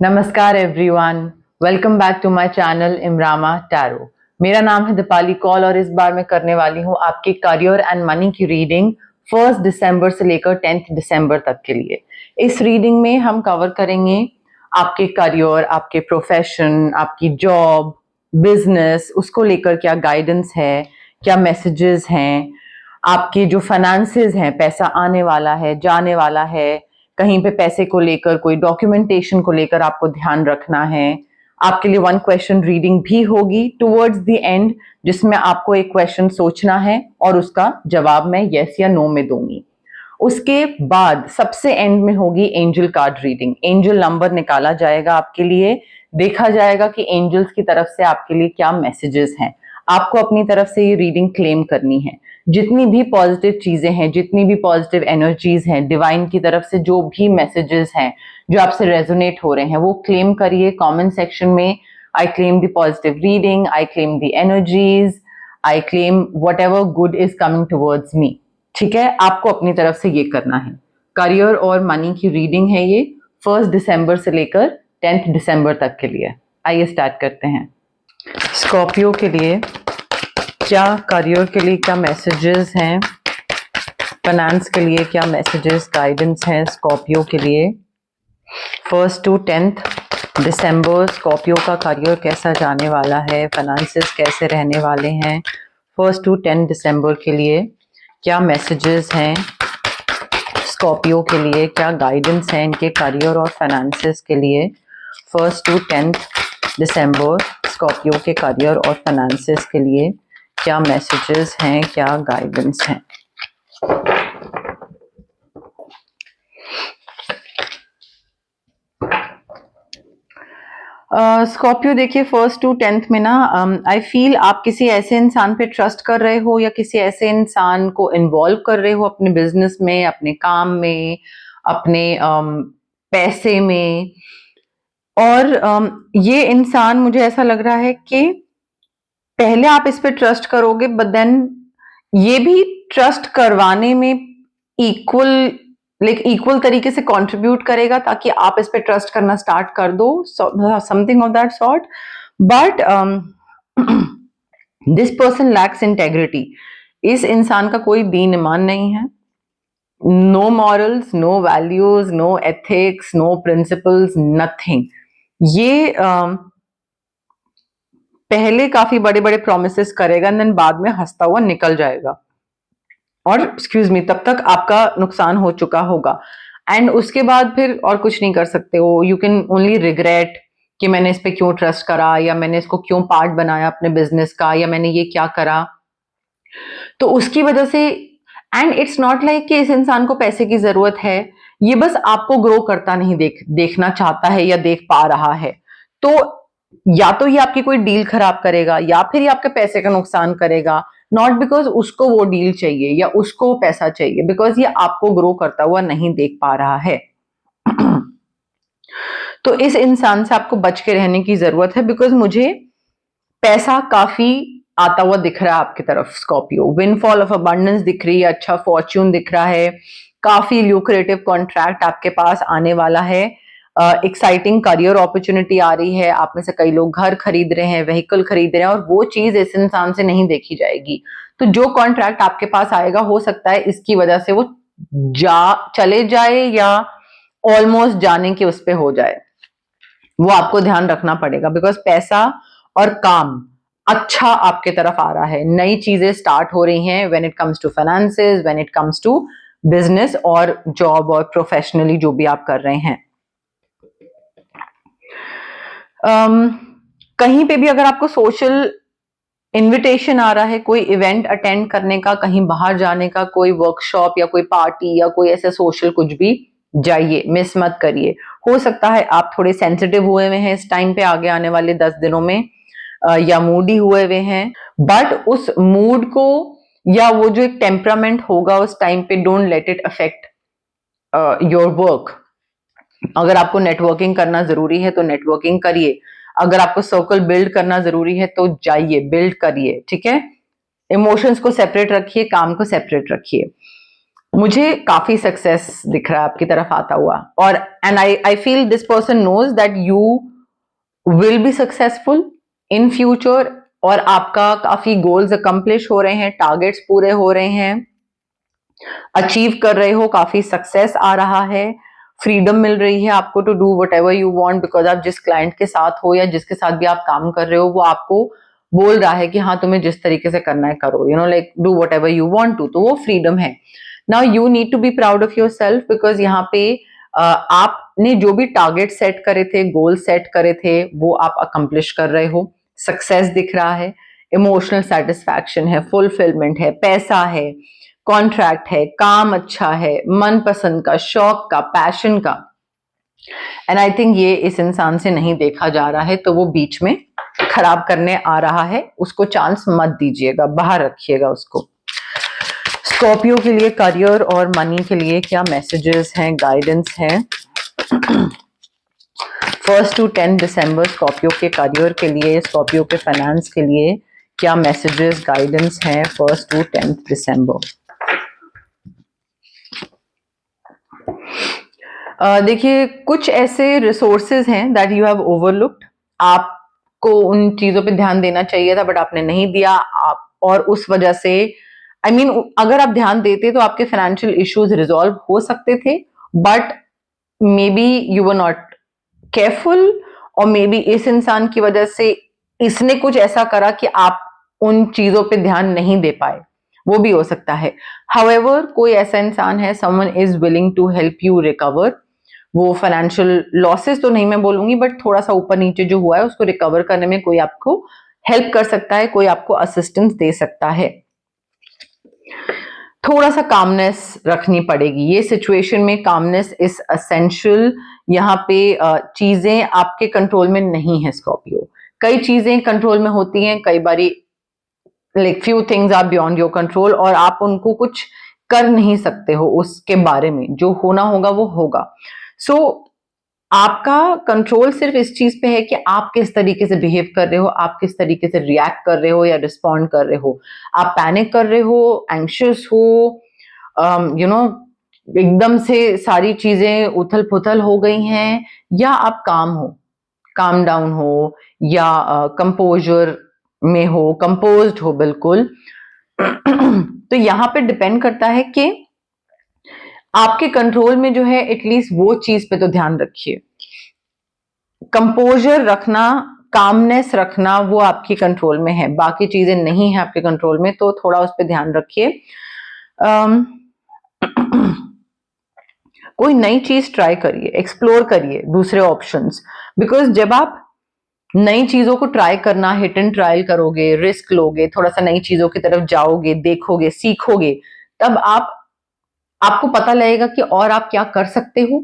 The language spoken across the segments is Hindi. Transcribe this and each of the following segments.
नमस्कार everyone, welcome back to my channel इमरामा टैरो। मेरा नाम है दीपाली कौल और इस बार मैं करने वाली हूँ आपके करियर एंड मनी की रीडिंग 1 दिसंबर से लेकर 10 दिसंबर तक के लिए। इस रीडिंग में हम कवर करेंगे आपके करियर, आपके प्रोफेशन, आपकी जॉब, बिजनेस, उसको लेकर क्या गाइडेंस है, क्या मैसेजेस हैं, आपके जो फाइनेंसेस हैं, पैसा आने वाला है, जाने वाला है, कहीं पे पैसे को लेकर कोई डॉक्यूमेंटेशन को लेकर आपको ध्यान रखना है। आपके लिए 1 क्वेश्चन रीडिंग भी होगी टुवर्ड्स द एंड, जिसमें आपको एक क्वेश्चन सोचना है और उसका जवाब मैं यस या नो में दूंगी। उसके बाद सबसे एंड में होगी angel card reading. Angel number निकाला जाएगा आपके लिए, देखा जाएगा कि एंजल्स की तरफ से आपके लिए क्या मैसेजेस हैं। आपको अपनी तरफ से ये रीडिंग क्लेम करनी है। जितनी भी पॉजिटिव चीजें हैं, जितनी भी पॉजिटिव एनर्जीज हैं, डिवाइन की तरफ से जो भी मैसेजेस हैं जो आपसे रेजोनेट हो रहे हैं, वो क्लेम करिए कमेंट सेक्शन में। I claim the positive reading, I claim the energies, I claim what ever good is coming towards me. ठीक है, आपको अपनी तरफ से ये करना है। करियर और मनी की रीडिंग है ये 1 दिसंबर से लेकर 10 दिसंबर तक के लिए। आइए स्टार्ट करते हैं। स्कॉर्पियो के लिए क्या करियर के लिए क्या मैसेजेस हैं, फाइनेंस के लिए क्या मैसेजेस गाइडेंस हैं स्कॉर्पियो के लिए 1 to 10 दिसंबर। स्कॉर्पियो का करियर कैसा जाने वाला है, फाइनेंसेस कैसे रहने वाले हैं 1 to 10 दिसंबर के लिए, क्या मैसेजेस हैं स्कॉर्पियो के लिए, क्या गाइडेंस है इनके करियर और फाइनेंसेस के लिए 1 to 10 दिसंबर। स्कॉर्पियो के करियर और फाइनेंसेस के लिए क्या मैसेजेस हैं, क्या गाइडेंस हैं। स्कॉर्पियो देखिए 1 to 10 में ना आई फील आप किसी ऐसे इंसान पे ट्रस्ट कर रहे हो या किसी ऐसे इंसान को इन्वॉल्व कर रहे हो अपने बिजनेस में, अपने काम में, अपने पैसे में। और ये इंसान मुझे ऐसा लग रहा है कि पहले आप इस पे ट्रस्ट करोगे, बट देन ये भी ट्रस्ट करवाने में इक्वल तरीके से कंट्रीब्यूट करेगा ताकि आप इस पे ट्रस्ट करना स्टार्ट कर दो, something of that sort. But this person lacks integrity. इस इंसान का कोई दीन ईमान नहीं है। No morals, no values, no ethics, no principles, nothing. ये पहले काफी बड़े बड़े प्रोमिसेस करेगा, देन बाद में हंसता हुआ निकल जाएगा और एक्सक्यूज मी तब तक आपका नुकसान हो चुका होगा। एंड उसके बाद फिर और कुछ नहीं कर सकते हो। यू कैन ओनली रिग्रेट कि मैंने इस पे क्यों ट्रस्ट करा, या मैंने इसको क्यों पार्ट बनाया अपने बिजनेस का, या मैंने ये क्या करा। तो उसकी वजह से, एंड इट्स नॉट लाइक कि इस इंसान को पैसे की जरूरत है, ये बस आपको ग्रो करता नहीं देखना चाहता है या देख पा रहा है। तो या तो ये आपकी कोई डील खराब करेगा या फिर ये आपके पैसे का नुकसान करेगा, नॉट बिकॉज उसको वो डील चाहिए या उसको वो पैसा चाहिए, बिकॉज ये आपको ग्रो करता हुआ नहीं देख पा रहा है। तो इस इंसान से आपको बच के रहने की जरूरत है, बिकॉज मुझे पैसा काफी आता हुआ दिख रहा है आपकी तरफ स्कॉर्पियो। विनफॉल ऑफ अबंडेंस दिख रही है, अच्छा फॉर्च्यून दिख रहा है, काफी ल्यूक्रेटिव कॉन्ट्रैक्ट आपके पास आने वाला है, एक्साइटिंग करियर अपॉर्चुनिटी आ रही है। आप में से कई लोग घर खरीद रहे हैं, व्हीकल खरीद रहे हैं, और वो चीज इस इंसान से नहीं देखी जाएगी। तो जो कॉन्ट्रैक्ट आपके पास आएगा, हो सकता है इसकी वजह से वो चले जाए या ऑलमोस्ट जाने के उस पे हो जाए। वो आपको ध्यान रखना पड़ेगा, बिकॉज पैसा और काम अच्छा आपके तरफ आ रहा है। नई चीजें स्टार्ट हो रही हैं when it comes to finances, when it comes to business और जॉब और प्रोफेशनली जो भी आप कर रहे हैं। कहीं पे भी अगर आपको सोशल इनविटेशन आ रहा है, कोई इवेंट अटेंड करने का, कहीं बाहर जाने का, कोई वर्कशॉप या कोई पार्टी या कोई ऐसे सोशल कुछ भी, जाइए, मिस मत करिए। हो सकता है आप थोड़े सेंसिटिव हुए हुए हैं इस टाइम पे, आगे आने वाले 10 दिनों में, या मूडी हुए हुए हैं, बट उस मूड को या वो जो एक टेम्परामेंट होगा उस टाइम पे, don't let it affect your work. अगर आपको नेटवर्किंग करना जरूरी है तो नेटवर्किंग करिए, अगर आपको सर्कल बिल्ड करना जरूरी है तो जाइए, बिल्ड करिए। ठीक है, इमोशंस को सेपरेट रखिए, काम को सेपरेट रखिए। मुझे काफी सक्सेस दिख रहा है आपकी तरफ आता हुआ, और and I feel this person knows that you will be successful in future, और आपका काफी गोल्स अकम्प्लिश हो रहे हैं, टारगेट्स पूरे हो रहे हैं, अचीव कर रहे हो, काफी सक्सेस आ रहा है, फ्रीडम मिल रही है आपको to do whatever you want, because आप जिस क्लाइंट के साथ हो या जिसके साथ भी आप काम कर रहे हो वो आपको बोल रहा है कि हाँ तुम्हें जिस तरीके से करना है करो, you know like do whatever you want to, तो वो फ्रीडम है। Now you need to be proud of yourself, because यहाँ पे आपने जो भी टारगेट सेट करे थे, गोल सेट करे थे, वो आप अकम्प्लिश कर रहे हो, सक्सेस दिख रहा है, इमोशनल सेटिस्फैक्शन है, फुलफिलमेंट है, पैसा है, कॉन्ट्रैक्ट है, काम अच्छा है, मनपसंद का, शौक का, पैशन का, एंड आई थिंक ये इस इंसान से नहीं देखा जा रहा है, तो वो बीच में खराब करने आ रहा है, उसको चांस मत दीजिएगा, बाहर रखिएगा उसको। स्कॉर्पियो के लिए करियर और मनी के लिए क्या मैसेजेस हैं, गाइडेंस हैं? 1 to 10 दिसंबर स्कॉर्पियो के करियर के लिए, स्कॉर्पियो के फाइनेंस के लिए क्या मैसेजेस, गाइडेंस हैं 1 to 10 दिसंबर? देखिए, कुछ ऐसे रिसोर्सेज हैं दैट यू हैव ओवरलुक्ड, आपको उन चीजों पे ध्यान देना चाहिए था बट आपने नहीं दिया, आप और उस वजह से आई मीन अगर आप ध्यान देते तो आपके फाइनेंशियल इश्यूज रिजॉल्व हो सकते थे, but may be you were not careful, और मे बी इस इंसान की वजह से इसने कुछ ऐसा करा कि आप उन चीजों पे ध्यान नहीं दे पाए, वो भी हो सकता है। हाउएवर कोई ऐसा इंसान है, someone is willing to help you recover, वो फाइनेंशियल लॉसेस तो नहीं मैं बोलूंगी, बट थोड़ा सा ऊपर नीचे जो हुआ है उसको रिकवर करने में कोई आपको हेल्प कर सकता है, कोई आपको असिस्टेंस दे सकता है। थोड़ा सा कामनेस रखनी पड़ेगी, ये सिचुएशन में कामनेस इज असेंशियल। यहाँ पे चीजें आपके कंट्रोल में नहीं है स्कॉर्पियो, कई चीजें कंट्रोल में होती हैं, कई बारी like few things are beyond your control, और आप उनको कुछ कर नहीं सकते हो उसके बारे में, जो होना होगा वो होगा। सो आपका कंट्रोल सिर्फ इस चीज पे है कि आप किस तरीके से बिहेव कर रहे हो, आप किस तरीके से रिएक्ट कर रहे हो या रिस्पॉन्ड कर रहे हो, आप पैनिक कर रहे हो, एंग्शियस हो, यू नो एकदम से सारी चीजें उथल पुथल हो गई हैं, या आप काम हो, काम डाउन हो, या कंपोजर में हो, कंपोज्ड हो बिल्कुल। तो यहाँ पे डिपेंड करता है कि आपके कंट्रोल में जो है एटलीस्ट वो चीज पे तो ध्यान रखिए, कंपोजर रखना, कामनेस रखना वो आपकी कंट्रोल में है, बाकी चीजें नहीं है आपके कंट्रोल में, तो थोड़ा उस पर ध्यान रखिए। कोई नई चीज ट्राई करिए, एक्सप्लोर करिए दूसरे ऑप्शंस, बिकॉज जब आप नई चीजों को ट्राई करना, हिट एंड ट्रायल करोगे, रिस्क लोगे, थोड़ा सा नई चीजों की तरफ जाओगे, देखोगे, सीखोगे, तब आपको पता लगेगा कि और आप क्या कर सकते हो,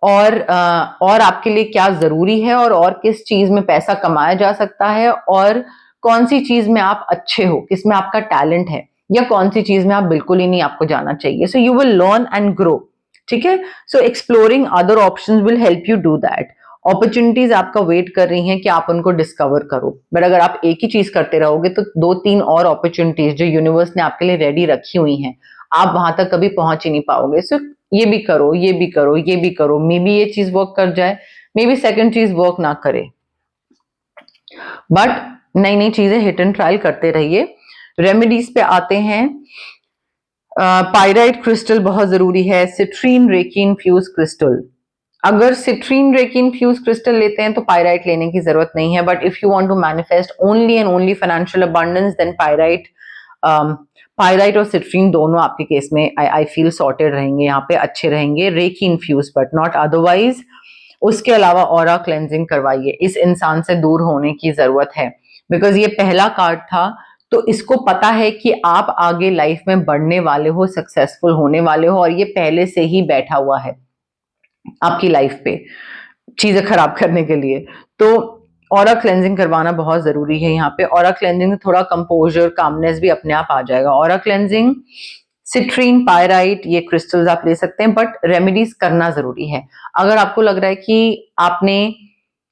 और आपके लिए क्या जरूरी है, और किस चीज में पैसा कमाया जा सकता है, और कौन सी चीज में आप अच्छे हो, किसमें आपका टैलेंट है, या कौन सी चीज में आप बिल्कुल ही नहीं, आपको जाना चाहिए। So you will learn and grow, ठीक है। So exploring other options will help you do that. Opportunities आपका वेट कर रही हैं कि आप उनको डिस्कवर करो, बट अगर आप एक ही चीज करते रहोगे तो 2-3 और अपॉर्चुनिटीज जो यूनिवर्स ने आपके लिए रेडी रखी हुई हैं, आप वहां तक कभी पहुंच ही नहीं पाओगे। सो ये भी करो, ये भी करो, ये भी करो, मे बी ये चीज वर्क कर जाए, मे बी सेकंड चीज वर्क ना करे, बट नई नई चीजें हिट एंड ट्रायल करते रहिए। रेमेडीज पे आते हैं, पायराइट क्रिस्टल बहुत जरूरी है, सिट्रीन रेकिन फ्यूज क्रिस्टल। अगर सिट्रीन रेकिन फ्यूज क्रिस्टल लेते हैं तो पायराइट लेने की जरूरत नहीं है, but if you want to manifest only and only financial abundance, then pyrite और सिट्रीन दोनों आपके केस में आई फील सॉर्टेड रहेंगे, यहाँ पे अच्छे रहेंगे, reiki infused but not otherwise. उसके अलावा ऑरा क्लेंजिंग करवाइए, इस इंसान से दूर होने की जरूरत है, बिकॉज ये पहला कार्ड था, तो इसको पता है कि आप आगे लाइफ में बढ़ने वाले हो, सक्सेसफुल होने वाले हो, और ये पहले से ही बैठा हुआ है आपकी लाइफ पे चीजें खराब करने के लिए। तो ऑरा क्लेंजिंग करवाना बहुत जरूरी है यहाँ पे। ऑरा क्लेंजिंग में थोड़ा कंपोजर, कामनेस भी अपने आप आ जाएगा। ऑरा क्लेंजिंग, सिट्रीन, पायराइट, ये क्रिस्टल्स आप ले सकते हैं, बट रेमेडीज करना जरूरी है। अगर आपको लग रहा है कि आपने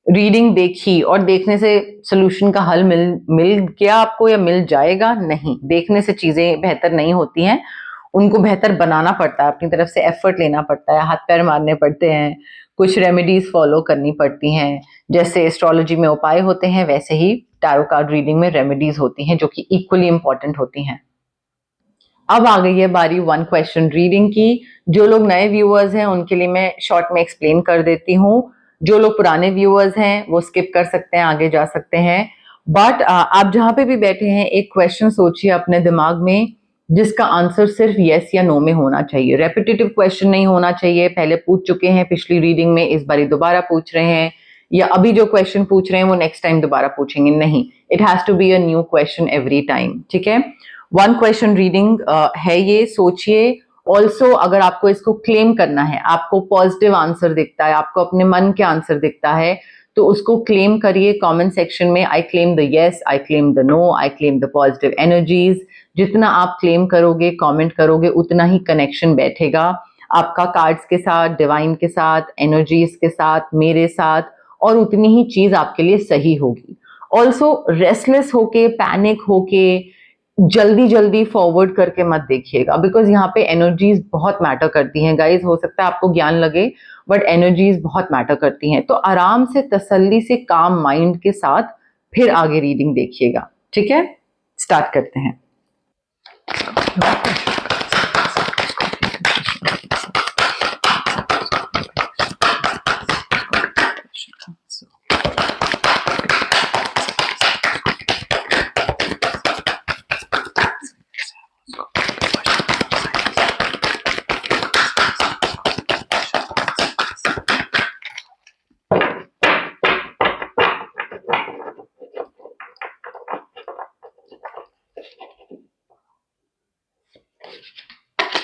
रीडिंग देखी और देखने से सोल्यूशन का हल मिल गया आपको या मिल जाएगा, नहीं, देखने से चीजें बेहतर नहीं होती हैं, उनको बेहतर बनाना पड़ता है, अपनी तरफ से एफर्ट लेना पड़ता है, हाथ पैर मारने पड़ते हैं, कुछ रेमेडीज फॉलो करनी पड़ती हैं। जैसे एस्ट्रोलॉजी में उपाय होते हैं, वैसे ही टैरो कार्ड रीडिंग में रेमेडीज होती हैं जो कि इक्वली इंपॉर्टेंट होती हैं। अब आ गई है बारी वन क्वेश्चन रीडिंग की। जो लोग नए व्यूअर्स हैं उनके लिए मैं शॉर्ट में एक्सप्लेन कर देती हूँ। जो लोग पुराने व्यूअर्स हैं वो स्किप कर सकते हैं, आगे जा सकते हैं। बट आप जहां पे भी बैठे हैं एक क्वेश्चन सोचिए अपने दिमाग में, जिसका आंसर सिर्फ यस या नो में होना चाहिए। रेपिटेटिव क्वेश्चन नहीं होना चाहिए, पहले पूछ चुके हैं पिछली रीडिंग में, इस बारी दोबारा पूछ रहे हैं, या अभी जो क्वेश्चन पूछ रहे हैं वो नेक्स्ट टाइम दोबारा पूछेंगे, नहीं। It has to be a new question every time, ठीक है। वन क्वेश्चन रीडिंग है ये, सोचिए। ऑल्सो अगर आपको इसको क्लेम करना है, आपको पॉजिटिव आंसर दिखता है, आपको अपने मन के आंसर दिखता है, तो उसको क्लेम करिए कमेंट सेक्शन में। I claim the yes, I claim the no, I claim the positive energies. जितना आप क्लेम करोगे, कमेंट करोगे, उतना ही कनेक्शन बैठेगा आपका कार्ड्स के साथ, डिवाइन के साथ, एनर्जीज के साथ, मेरे साथ, और उतनी ही चीज आपके लिए सही होगी। ऑल्सो रेस्टलेस होके, पैनिक होके, जल्दी जल्दी फॉरवर्ड करके मत देखिएगा, बिकॉज यहाँ पे एनर्जीज बहुत मैटर करती हैं गाइज। हो सकता है आपको ज्ञान लगे, बट एनर्जीज बहुत मैटर करती हैं। तो आराम से, तसल्ली से, काम माइंड के साथ फिर आगे रीडिंग देखिएगा, ठीक है। स्टार्ट करते हैं।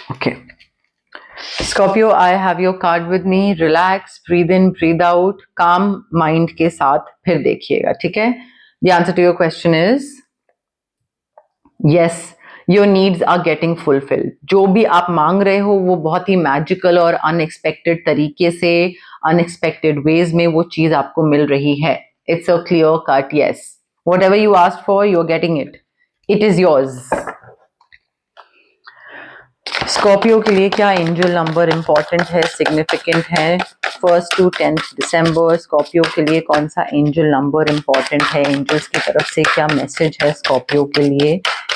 Okay. Scorpio, I have your card with me. Relax, breathe in, breathe out, calm mind के साथ फिर देखिएगा, ठीक है। The answer to your question is yes, your needs are getting fulfilled. जो भी आप मांग रहे हो वो बहुत ही मैजिकल और अनएक्सपेक्टेड तरीके से, अनएक्सपेक्टेड वेज में वो चीज आपको मिल रही है। It's a clear cut yes. Whatever you asked for, you're getting it. It is yours. Scorpio के लिए क्या एंजल नंबर इंपॉर्टेंट है, सिग्निफिकेंट है? 1st to 10th December Scorpio के लिए कौन सा एंजल नंबर इंपॉर्टेंट है? एंजल्स की तरफ से क्या मैसेज है स्कॉर्पियो के लिए?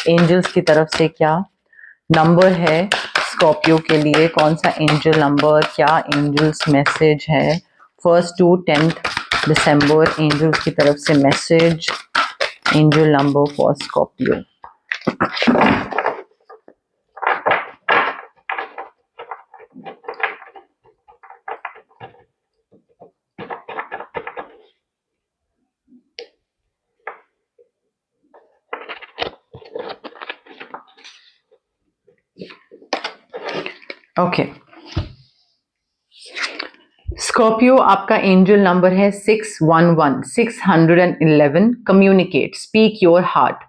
एंजल्स की तरफ से क्या नंबर है स्कॉर्पियो के लिए? कौन सा एंजल नंबर, क्या एंजल्स मैसेज है? 1st to 10th December angels की तरफ से message, angel number for Scorpio. Okay, Scorpio आपका एंजल नंबर है 611, 611। Communicate, speak your heart.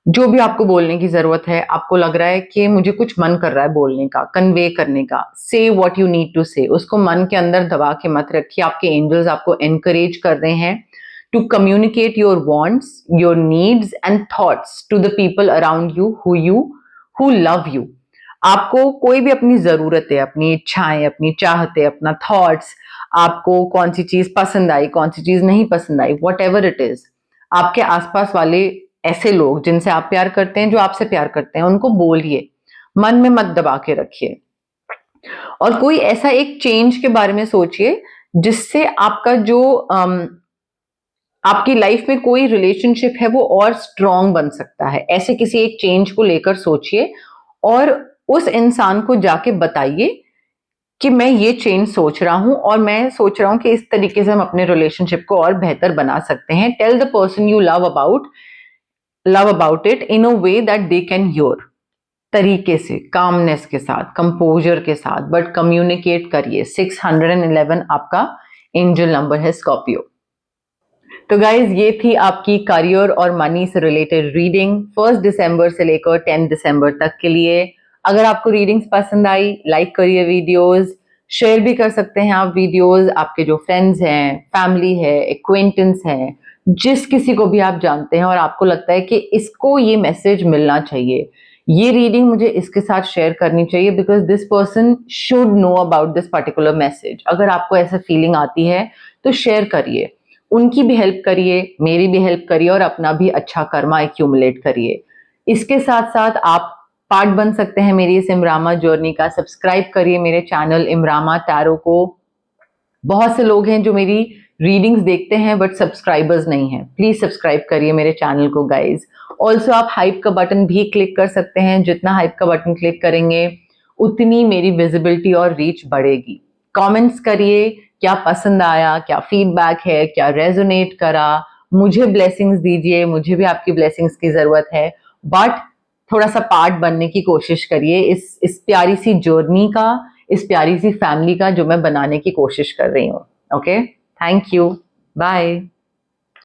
जो भी आपको बोलने की जरूरत है, आपको लग रहा है कि मुझे कुछ मन कर रहा है बोलने का, कन्वे करने का, से व्हाट यू नीड टू से, उसको मन के अंदर दबा के मत रखिए। आपके एंजल्स आपको एनकरेज कर रहे हैं to communicate your wants, your needs and thoughts to the people around you who love you. आपको कोई भी अपनी जरूरतें, अपनी इच्छाएं, अपनी चाहते, अपना थॉट्स, आपको कौन सी चीज पसंद आई, कौन सी चीज नहीं पसंद आई, वट एवर इट इज, आपके आसपास वाले ऐसे लोग जिनसे आप प्यार करते हैं, जो आपसे प्यार करते हैं, उनको बोलिए, मन में मत दबा के रखिए। और कोई ऐसा एक चेंज के बारे में सोचिए जिससे आपका जो आपकी लाइफ में कोई रिलेशनशिप है वो और स्ट्रांग बन सकता है। ऐसे किसी एक चेंज को लेकर सोचिए और उस इंसान को जाके बताइए कि मैं ये चेंज सोच रहा हूं और मैं सोच रहा हूं कि इस तरीके से हम अपने रिलेशनशिप को और बेहतर बना सकते हैं। Tell the person you love about it in a way that they can hear, तरीके से, कामनेस के साथ, कंपोजर के साथ, बट कम्युनिकेट करिए। 611 आपका एंजल नंबर है स्कॉर्पियो। तो गाइज, ये थी आपकी करियर और मनी से रिलेटेड रीडिंग 1 दिसंबर से लेकर 10 दिसंबर तक के लिए। अगर आपको रीडिंग्स पसंद आई, लाइक करिए वीडियोस, शेयर भी कर सकते हैं आप वीडियोस, आपके जो फ्रेंड्स हैं, फैमिली है, एक्वेंटेंस हैं, जिस किसी को भी आप जानते हैं और आपको लगता है कि इसको ये मैसेज मिलना चाहिए, ये रीडिंग मुझे इसके साथ शेयर करनी चाहिए because this person should know about this particular message. अगर आपको ऐसा फीलिंग आती है तो शेयर करिए, उनकी भी हेल्प करिए, मेरी भी हेल्प करिए और अपना भी अच्छा कर्मा एक्यूमुलेट करिए। इसके साथ साथ आप पार्ट बन सकते हैं मेरी इस इमरामा जर्नी का। सब्सक्राइब करिए मेरे चैनल इमरामा टैरो को। बहुत से लोग हैं जो मेरी रीडिंग्स देखते हैं बट सब्सक्राइबर्स नहीं हैं, प्लीज सब्सक्राइब करिए मेरे चैनल को गाइज। ऑल्सो आप हाइप का बटन भी क्लिक कर सकते हैं, जितना हाइप का बटन क्लिक करेंगे उतनी मेरी विजिबिलिटी और रीच बढ़ेगी। कमेंट्स करिए क्या पसंद आया, क्या फीडबैक है, क्या रेजोनेट करा, मुझे ब्लेसिंग्स दीजिए, मुझे भी आपकी ब्लेसिंग्स की जरूरत है। बट थोड़ा सा पार्ट बनने की कोशिश करिए इस प्यारी सी जर्नी का, इस प्यारी सी फैमिली का जो मैं बनाने की कोशिश कर रही हूँ। Okay, thank you, bye.